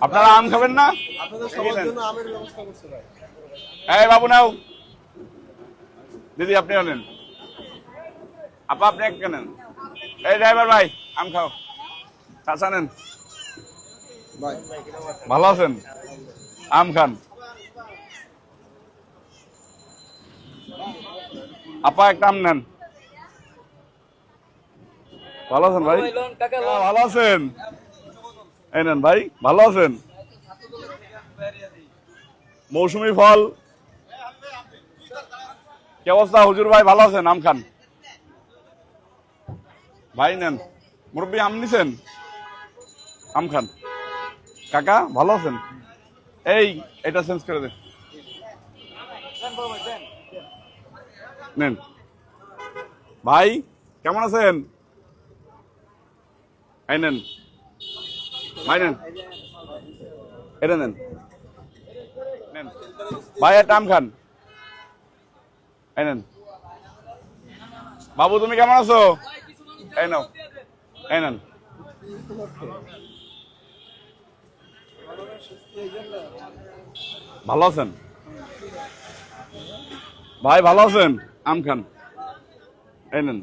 আপনারা আম খাবেন না? এই বাবু নাও, দিদি আপনিও নেন, আপা আপনি এক নেন। এই ড্রাইভার ভাই আম খাও, চাচা নেন। ভালো আছেন? আম খান। আপা একটা আম নেন। ভালো আছেন ভাই? ভালো আছেন? এই নেন ভাই, ভালো আছেন? মৌসুমী ফল কি অবস্থা হুজুর ভাই? ভালো আছেন? আম খান ভাই, নেন। মুরব্বী আম নিছেন? আম খান। কাকা ভালো আছেন? এই এটা চেঞ্জ করে দেন, নেন। ভাই কেমন আছেন? এই নেন ভাই, নেন এটা নেন, নেন ভাই একটা আম খান। এই নেন। বাবু তুমি কেমন আছো? এই নাও, এই নেন। ভালো আছেন ভাই? ভালো আছেন? আম খান, এই নেন।